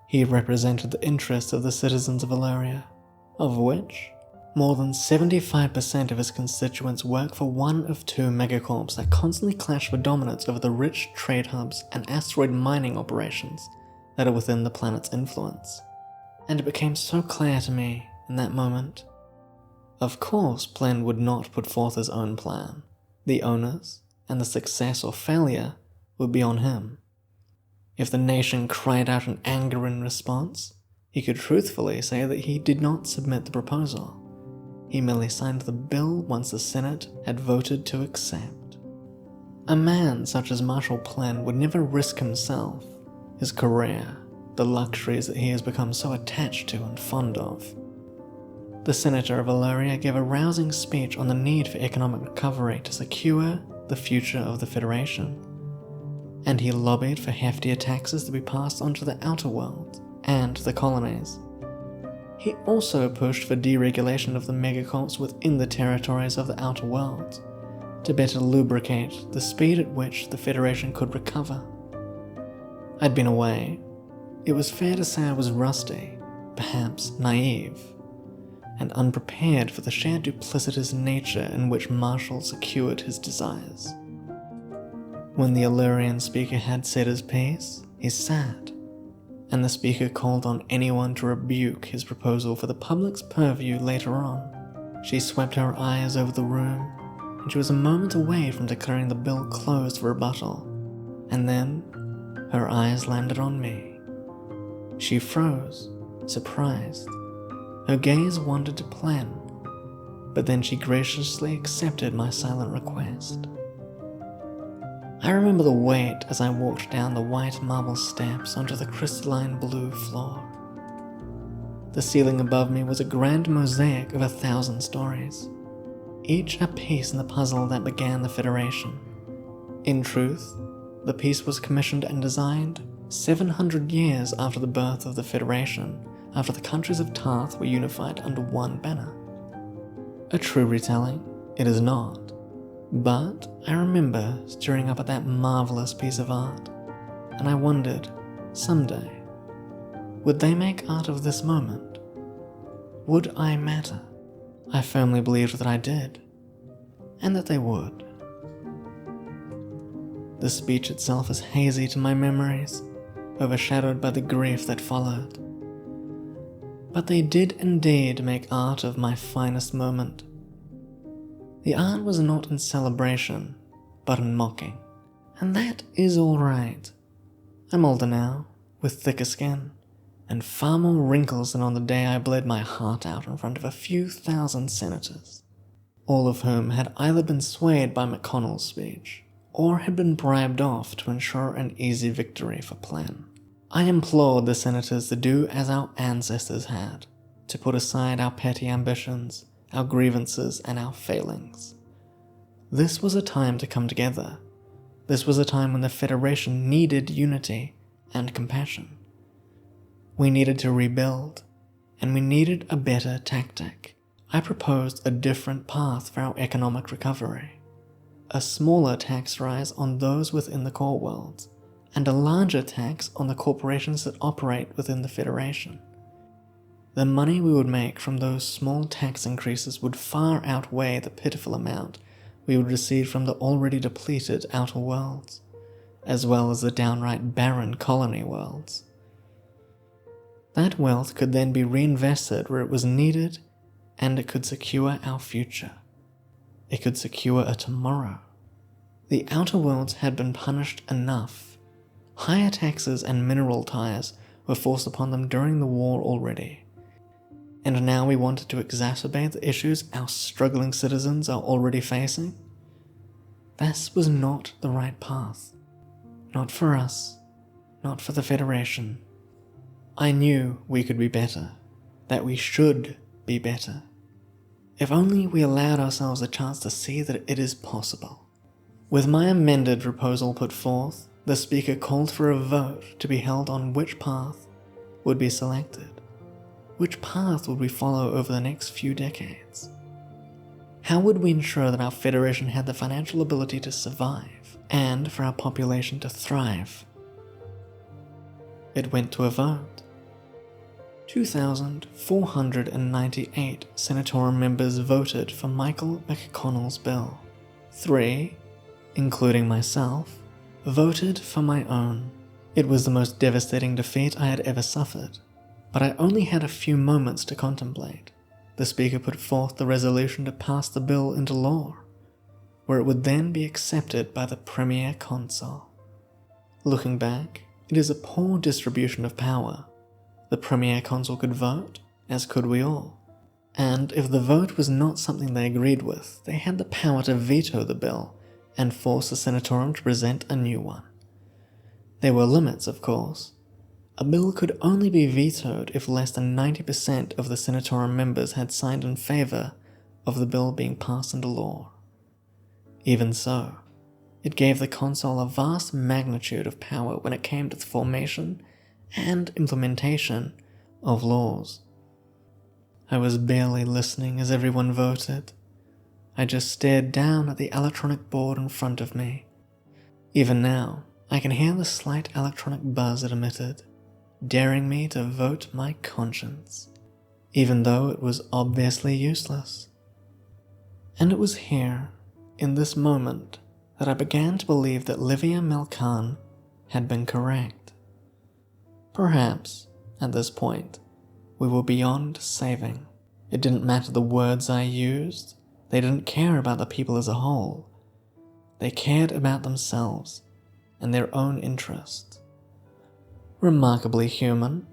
He represented the interests of the citizens of Illyria, of which more than 75% of his constituents work for one of two megacorps that constantly clash for dominance over the rich trade hubs and asteroid mining operations that are within the planet's influence. And it became so clear to me in that moment. Of course, Plen would not put forth his own plan. The onus and the success or failure would be on him. If the nation cried out in anger in response, he could truthfully say that he did not submit the proposal. He merely signed the bill once the Senate had voted to accept. A man such as Marshal Plen would never risk himself, his career, the luxuries that he has become so attached to and fond of. The senator of Illyria gave a rousing speech on the need for economic recovery to secure the future of the Federation, and he lobbied for heftier taxes to be passed on to the outer world and the colonies. He also pushed for deregulation of the megacorps within the territories of the outer world, to better lubricate the speed at which the Federation could recover. I'd been away. It was fair to say I was rusty, perhaps naive, and unprepared for the sheer duplicitous nature in which Marshall secured his desires. When the Illyrian speaker had said his piece, he sat, and the speaker called on anyone to rebuke his proposal for the public's purview later on. She swept her eyes over the room, and she was a moment away from declaring the bill closed for rebuttal, and then her eyes landed on me. She froze, surprised. Her gaze wandered to Plen, but then she graciously accepted my silent request. I remember the weight as I walked down the white marble steps onto the crystalline blue floor. The ceiling above me was a grand mosaic of 1,000 stories, each a piece in the puzzle that began the Federation. In truth, the piece was commissioned and designed 700 years after the birth of the Federation, after the countries of Tarth were unified under one banner. A true retelling, it is not. But I remember staring up at that marvelous piece of art, and I wondered, someday, would they make art of this moment? Would I matter? I firmly believed that I did, and that they would. The speech itself is hazy to my memories, overshadowed by the grief that followed. But they did indeed make art of my finest moment. The art was not in celebration, but in mocking. And that is alright. I'm older now, with thicker skin, and far more wrinkles than on the day I bled my heart out in front of a few thousand senators, all of whom had either been swayed by McConnell's speech, or had been bribed off to ensure an easy victory for Plen. I implored the senators to do as our ancestors had, to put aside our petty ambitions, our grievances, and our failings. This was a time to come together. This was a time when the Federation needed unity and compassion. We needed to rebuild, and we needed a better tactic. I proposed a different path for our economic recovery. A smaller tax rise on those within the core worlds, and a larger tax on the corporations that operate within the Federation. The money we would make from those small tax increases would far outweigh the pitiful amount we would receive from the already depleted outer worlds, as well as the downright barren colony worlds. That wealth could then be reinvested where it was needed, and it could secure our future. It could secure a tomorrow. The outer worlds had been punished enough. Higher taxes and mineral tires were forced upon them during the war already. And now we wanted to exacerbate the issues our struggling citizens are already facing? This was not the right path. Not for us. Not for the Federation. I knew we could be better. That we should be better. If only we allowed ourselves a chance to see that it is possible. With my amended proposal put forth, the speaker called for a vote to be held on which path would be selected. Which path would we follow over the next few decades? How would we ensure that our Federation had the financial ability to survive, and for our population to thrive? It went to a vote. 2,498 senatorial members voted for Michael McConnell's bill. 3, including myself, voted for my own. It was the most devastating defeat I had ever suffered. But I only had a few moments to contemplate. The speaker put forth the resolution to pass the bill into law, where it would then be accepted by the Premier Consul. Looking back, it is a poor distribution of power. The Premier Consul could vote, as could we all. And if the vote was not something they agreed with, they had the power to veto the bill and force the Senatorium to present a new one. There were limits, of course. A bill could only be vetoed if less than 90% of the Senatorium members had signed in favor of the bill being passed into law. Even so, it gave the Consul a vast magnitude of power when it came to the formation and implementation of laws. I was barely listening as everyone voted. I just stared down at the electronic board in front of me. Even now, I can hear the slight electronic buzz it emitted, daring me to vote my conscience, even though it was obviously useless. And it was here, in this moment, that I began to believe that Livia Malcarn had been correct. Perhaps, at this point, we were beyond saving. It didn't matter the words I used. They didn't care about the people as a whole. They cared about themselves and their own interests. Remarkably human,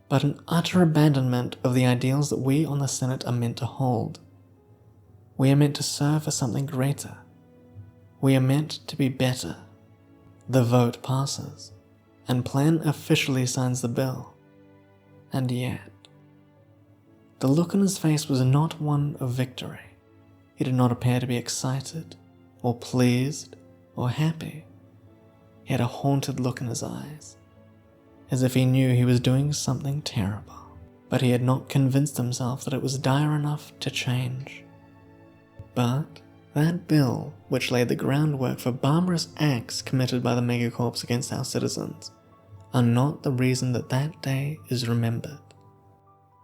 but an utter abandonment of the ideals that we on the Senate are meant to hold. We are meant to serve for something greater. We are meant to be better. The vote passes, and Plan officially signs the bill. And yet, the look on his face was not one of victory. He did not appear to be excited, or pleased, or happy. He had a haunted look in his eyes, as if he knew he was doing something terrible, but he had not convinced himself that it was dire enough to change. But that bill, which laid the groundwork for barbarous acts committed by the megacorps against our citizens, are not the reason that that day is remembered.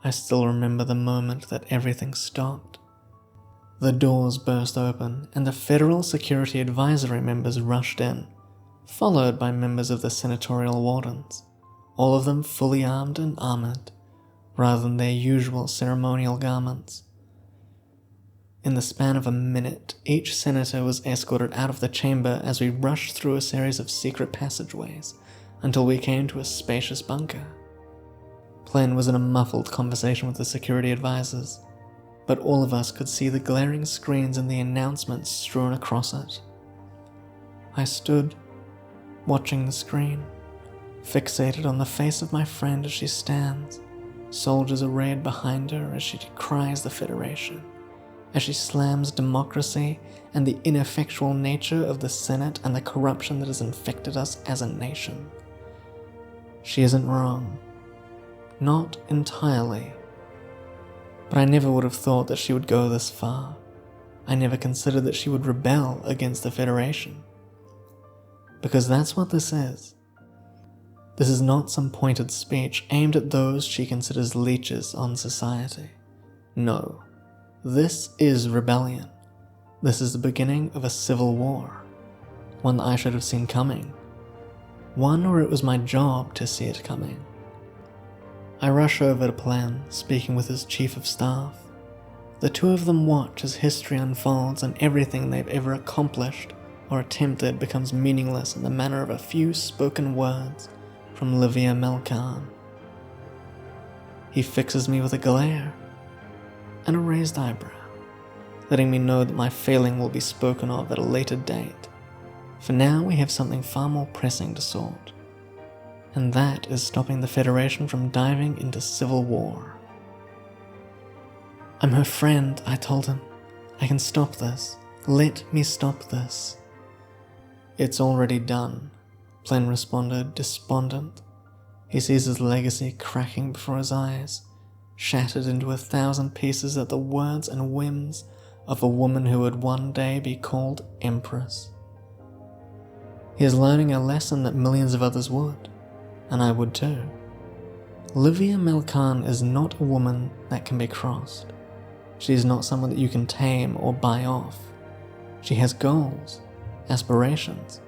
I still remember the moment that everything stopped. The doors burst open and the Federal Security Advisory members rushed in, followed by members of the Senatorial Wardens, all of them fully armed and armored, rather than their usual ceremonial garments. In the span of a minute, each senator was escorted out of the chamber as we rushed through a series of secret passageways until we came to a spacious bunker. Plan was in a muffled conversation with the security advisors, but all of us could see the glaring screens and the announcements strewn across it. I stood, watching the screen, fixated on the face of my friend as she stands, soldiers arrayed behind her as she decries the Federation, as she slams democracy and the ineffectual nature of the Senate and the corruption that has infected us as a nation. She isn't wrong. Not entirely. But I never would have thought that she would go this far. I never considered that she would rebel against the Federation. Because that's what this is. This is not some pointed speech aimed at those she considers leeches on society. No. This is rebellion. This is the beginning of a civil war. One that I should have seen coming. One where it was my job to see it coming. I rush over to Plan, speaking with his chief of staff. The two of them watch as history unfolds and everything they've ever accomplished or attempted becomes meaningless in the manner of a few spoken words from Livia Malcarn. He fixes me with a glare and a raised eyebrow, letting me know that my failing will be spoken of at a later date. For now we have something far more pressing to sort, and that is stopping the Federation from diving into civil war. I'm her friend, I told him. I can stop this. Let me stop this. It's already done, Plen responded, despondent. He sees his legacy cracking before his eyes, shattered into 1,000 pieces at the words and whims of a woman who would one day be called Empress. He is learning a lesson that millions of others would, and I would too. Livia Malcarn is not a woman that can be crossed. She is not someone that you can tame or buy off. She has goals, aspirations,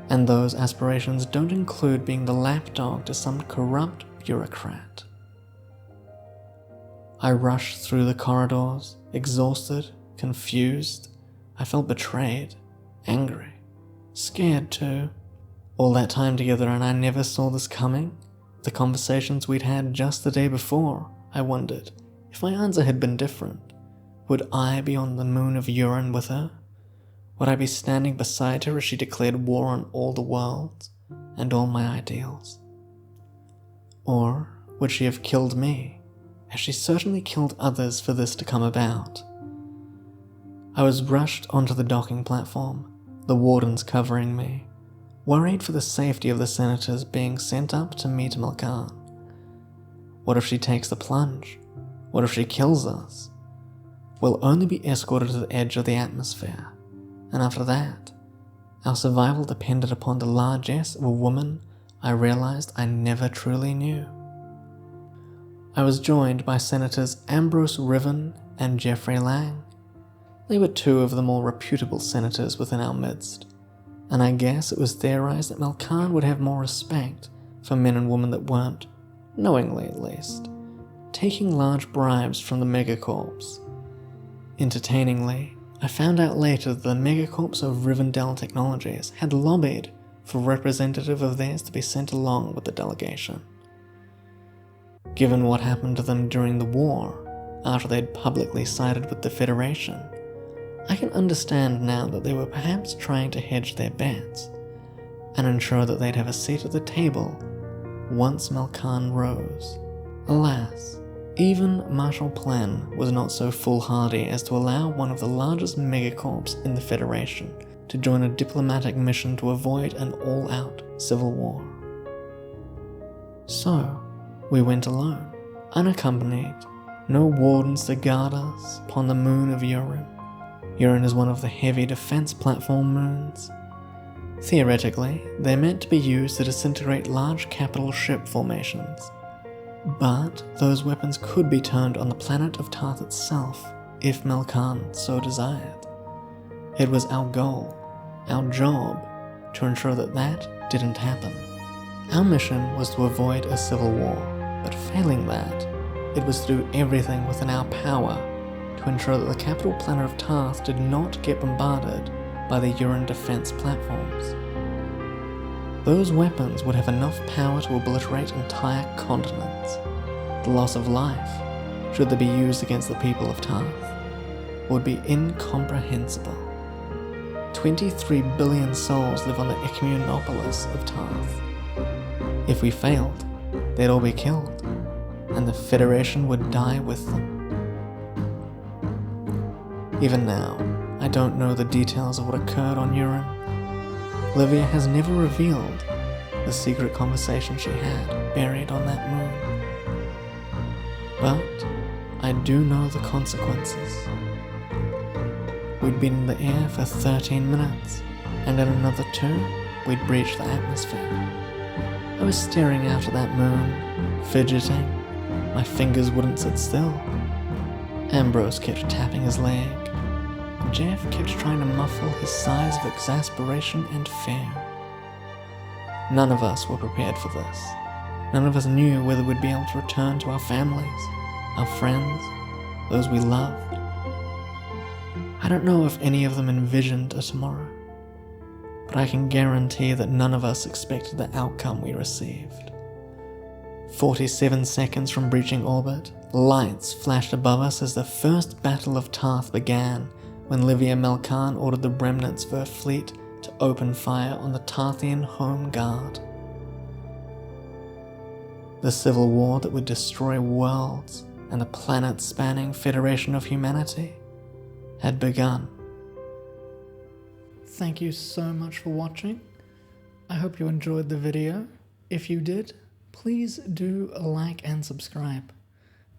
and those aspirations don't include being the lapdog to some corrupt bureaucrat. I rushed through the corridors, exhausted, confused. I felt betrayed, angry, scared too. All that time together and I never saw this coming? The conversations we'd had just the day before, I wondered, if my answer had been different, would I be on the moon of urine with her? Would I be standing beside her as she declared war on all the worlds and all my ideals? Or would she have killed me, as she certainly killed others for this to come about? I was rushed onto the docking platform, the wardens covering me, worried for the safety of the senators being sent up to meet Malcarn. What if she takes the plunge? What if she kills us? We'll only be escorted to the edge of the atmosphere, and after that, our survival depended upon the largesse of a woman I realized I never truly knew. I was joined by Senators Ambrose Riven and Geoffrey Lang. They were two of the more reputable senators within our midst, and I guess it was theorized that Malcarn would have more respect for men and women that weren't, knowingly at least, taking large bribes from the megacorps. Entertainingly, I found out later that the megacorps of Rivendell Technologies had lobbied for a representative of theirs to be sent along with the delegation. Given what happened to them during the war, after they'd publicly sided with the Federation, I can understand now that they were perhaps trying to hedge their bets and ensure that they'd have a seat at the table once Malcarn rose. Alas, even Marshal Plen was not so foolhardy as to allow one of the largest megacorps in the Federation to join a diplomatic mission to avoid an all-out civil war. So, we went alone, unaccompanied, no wardens to guard us upon the moon of Urim. Urim is one of the heavy defense platform moons. Theoretically, they're meant to be used to disintegrate large capital ship formations. But those weapons could be turned on the planet of Tarth itself, if Malcarn so desired. It was our goal, our job, to ensure that that didn't happen. Our mission was to avoid a civil war, but failing that, it was to do everything within our power to ensure that the capital planet of Tarth did not get bombarded by the Urim defense platforms. Those weapons would have enough power to obliterate entire continents. The loss of life, should they be used against the people of Tarth, would be incomprehensible. 23 billion souls live on the Ecumenopolis of Tarth. If we failed, they'd all be killed, and the Federation would die with them. Even now, I don't know the details of what occurred on Urim. Livia has never revealed the secret conversation she had buried on that moon. But I do know the consequences. We'd been in the air for 13 minutes, and in another 2, we'd breached the atmosphere. I was staring out at that moon, fidgeting. My fingers wouldn't sit still. Ambrose kept tapping his leg. Jeff kept trying to muffle his sighs of exasperation and fear. None of us were prepared for this. None of us knew whether we'd be able to return to our families, our friends, those we loved. I don't know if any of them envisioned a tomorrow, but I can guarantee that none of us expected the outcome we received. 47 seconds from breaching orbit, lights flashed above us as the first Battle of Tarth began, when Livia Malcarn ordered the remnants of her fleet to open fire on the Tarthian home guard. The civil war that would destroy worlds and a planet-spanning federation of humanity had begun. Thank you so much for watching. I hope you enjoyed the video. If you did, please do like and subscribe.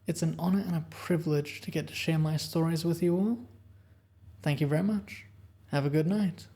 It's an honor and a privilege to get to share my stories with you all. Thank you very much. Have a good night.